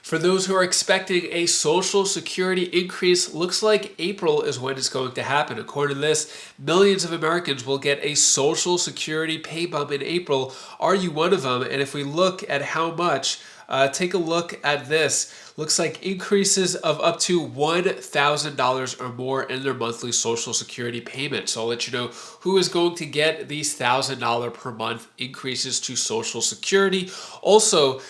For those who are expecting a Social Security increase, looks like April is when it's going to happen. According to this, millions of Americans will get a Social Security pay bump in April. Are you one of them? And if we look at how much, take a look at this. Looks like increases of up to $1,000 or more in their monthly Social Security payment. So I'll let you know who is going to get these $1,000 per month increases to Social Security. Also,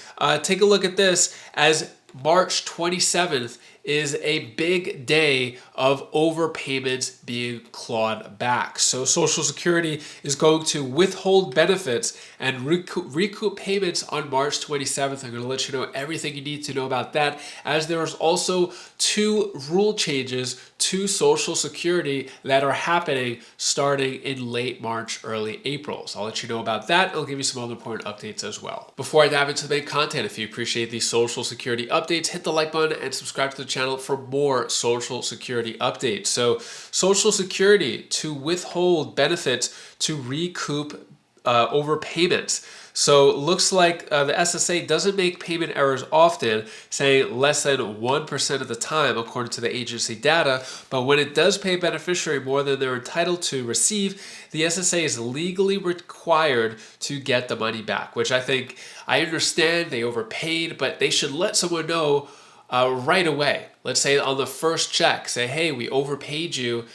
take a look at this, as March 27th is a big day of overpayments being clawed back. So Social Security is going to withhold benefits and recoup payments on March 27th. I'm going to let you know everything you need to know about that, as there is also 2 rule changes to Social Security that are happening starting in late March, early April. So I'll let you know about that. I'll give you some other important updates as well. Before I dive into the main content, if you appreciate these Social Security updates, hit the like button and subscribe to the channel for more Social Security updates. So Social Security to withhold benefits to recoup overpayments. So looks like the SSA doesn't make payment errors often, saying less than 1% of the time, according to the agency data. But when it does pay a beneficiary more than they're entitled to receive, the SSA is legally required to get the money back, which I understand they overpaid, but they should let someone know right away. Let's say on the first check, say, hey, we overpaid you.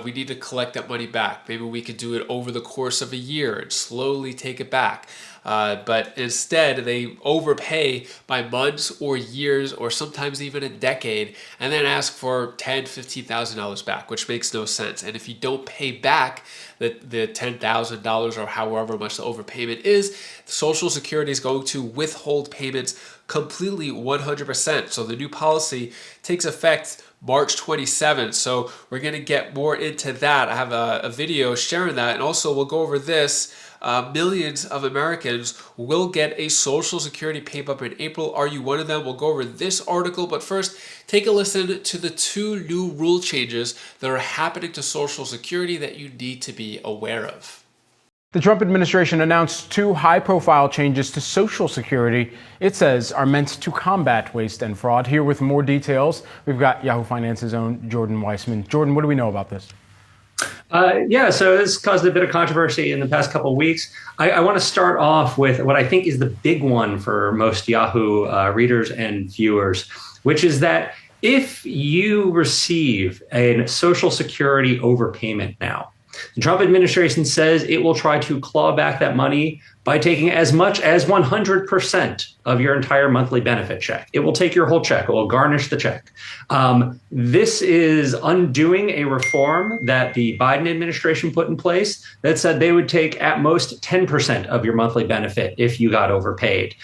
We need to collect that money back. Maybe we could do it over the course of a year and slowly take it back. But instead, they overpay by months or years or sometimes even a decade, and then ask for $10,000, $15,000 back, which makes no sense. And if you don't pay back the $10,000 or however much the overpayment is, Social Security is going to withhold payments completely 100%. So the new policy takes effect March 27th. So we're going to get more into that. I have a video sharing that, and also we'll go over this. Millions of Americans will get a Social Security pay bump in April. Are you one of them? We'll go over this article, but first, take a listen to the 2 new rule changes that are happening to Social Security that you need to be aware of. The Trump administration announced 2 high-profile changes to Social Security, it says, are meant to combat waste and fraud. Here with more details, we've got Yahoo Finance's own Jordan Weissman. Jordan, what do we know about this? So this caused a bit of controversy in the past couple of weeks. I want to start off with what I think is the big one for most Yahoo readers and viewers, which is that if you receive a Social Security overpayment now, the Trump administration says it will try to claw back that money by taking as much as 100% of your entire monthly benefit check. It will take your whole check. It will garnish the check. This is undoing a reform that the Biden administration put in place that said they would take at most 10% of your monthly benefit if you got overpaid.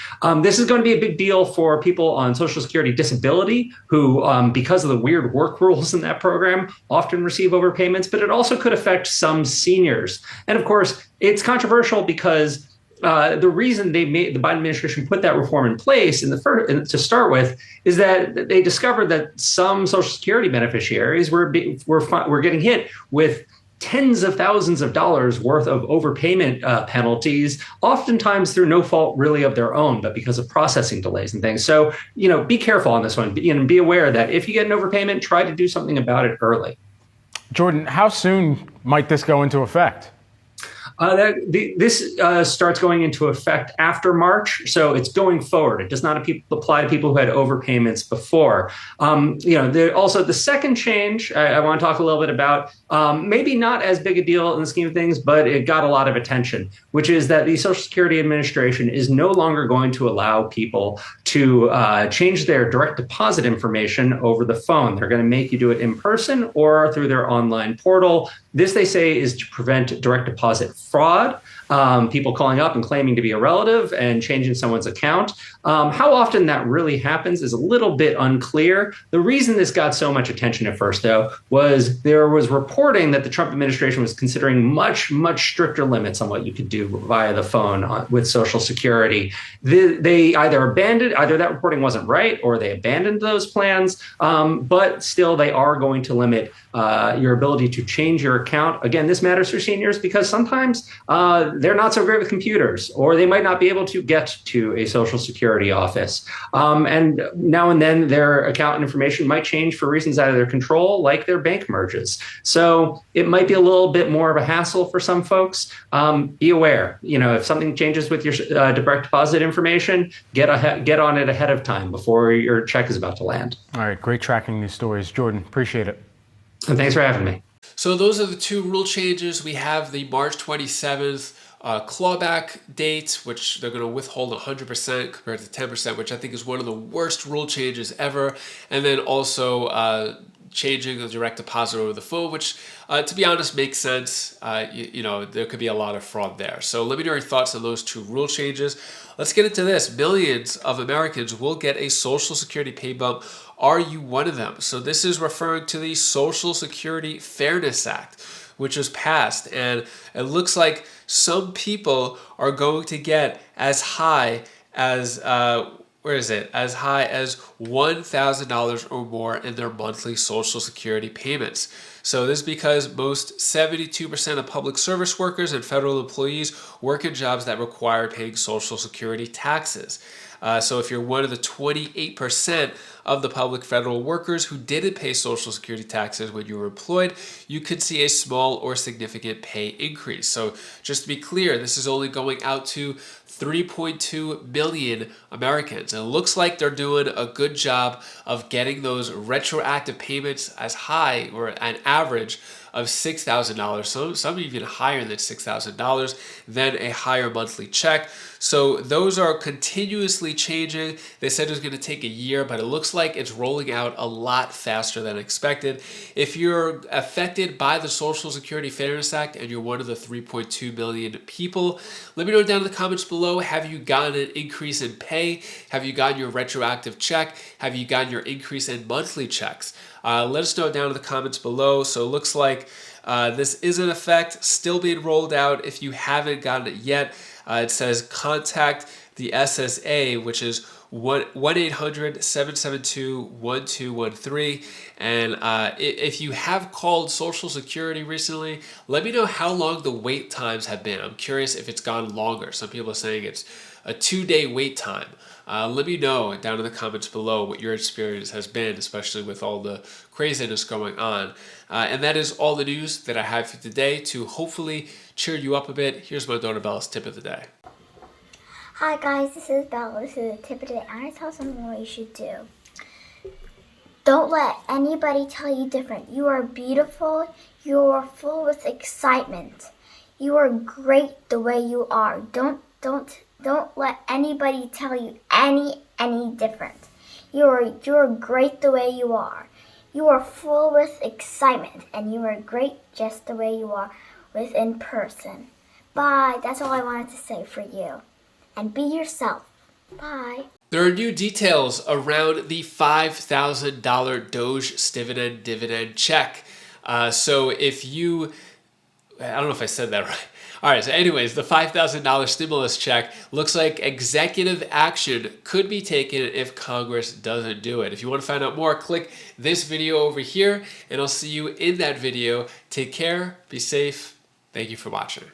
This is going to be a big deal for people on Social Security disability who, because of the weird work rules in that program, often receive overpayments, but it also could affect some seniors. And of course, it's controversial because the reason the Biden administration put that reform in place to start with is that they discovered that some Social Security beneficiaries were getting hit with tens of thousands of dollars worth of overpayment penalties, oftentimes through no fault really of their own, but because of processing delays and things. So, be careful on this one. Be aware that if you get an overpayment, try to do something about it early. Jordan, how soon might this go into effect? This starts going into effect after March, so it's going forward. It does not apply to people who had overpayments before. Also the second change I want to talk a little bit about, maybe not as big a deal in the scheme of things, but it got a lot of attention, which is that the Social Security Administration is no longer going to allow people to change their direct deposit information over the phone. They're going to make you do it in person or through their online portal. This, they say, is to prevent direct deposit fraud, people calling up and claiming to be a relative and changing someone's account. How often that really happens is a little bit unclear. The reason this got so much attention at first, though, was there was reporting that the Trump administration was considering much, much stricter limits on what you could do via the phone with Social Security. They either that reporting wasn't right, or they abandoned those plans, but still they are going to limit your ability to change your account. Again, this matters for seniors because sometimes they're not so great with computers, or they might not be able to get to a Social Security office. And now and then their account information might change for reasons out of their control, like their bank merges. So it might be a little bit more of a hassle for some folks. Be aware, if something changes with your direct deposit information, get on it ahead of time before your check is about to land. All right, great tracking these stories. Jordan, appreciate it. And thanks for having me. So those are the two rule changes. We have the March 27th clawback date, which they're going to withhold 100% compared to 10%, which I think is one of the worst rule changes ever. And then also changing the direct deposit over the phone, which, to be honest, makes sense. There could be a lot of fraud there. So let me know your thoughts on those two rule changes. Let's get into this. Millions of Americans will get a Social Security pay bump. Are you one of them? So this is referring to the Social Security Fairness Act, which was passed. And it looks like some people are going to get as high as as high as $1,000 or more in their monthly Social Security payments. So this is because most 72% of public service workers and federal employees work in jobs that require paying Social Security taxes. So if you're one of the 28% of the public federal workers who didn't pay Social Security taxes when you were employed, you could see a small or significant pay increase. So just to be clear, this is only going out to 3.2 million Americans. And it looks like they're doing a good job of getting those retroactive payments as high, or an average of $6,000. So some even higher than $6,000, then a higher monthly check. So those are continuously changing. They said it was going to take a year, but it looks like it's rolling out a lot faster than expected. If you're affected by the Social Security Fairness Act and you're one of the 3.2 million people, let me know down in the comments below. Have you gotten an increase in pay? Have you gotten your retroactive check? Have you gotten your increase in monthly checks? Let us know down in the comments below. So it looks like this is in effect, still being rolled out. If you haven't gotten it yet, it says contact the SSA, which is 1-800-772-1213. And if you have called Social Security recently, let me know how long the wait times have been. I'm curious if it's gone longer. Some people are saying it's a 2-day wait time. Let me know down in the comments below what your experience has been, especially with all the craziness going on. And that is all the news that I have for today to hopefully cheer you up a bit. Here's my daughter Bella's tip of the day. Hi guys, this is Bella. This is the tip of the day. I'm going to tell something what you should do. Don't let anybody tell you different. You are beautiful. You are full with excitement. You are great the way you are. Don't let anybody tell you any different. You are great the way you are. You are full with excitement, and you are great just the way you are in person. Bye. That's all I wanted to say for you. And be yourself. Bye. There are new details around the $5,000 Doge dividend check. So if you, I don't know if I said that right. All right, so anyways, the $5,000 stimulus check looks like executive action could be taken if Congress doesn't do it. If you want to find out more, click this video over here, and I'll see you in that video. Take care, be safe. Thank you for watching.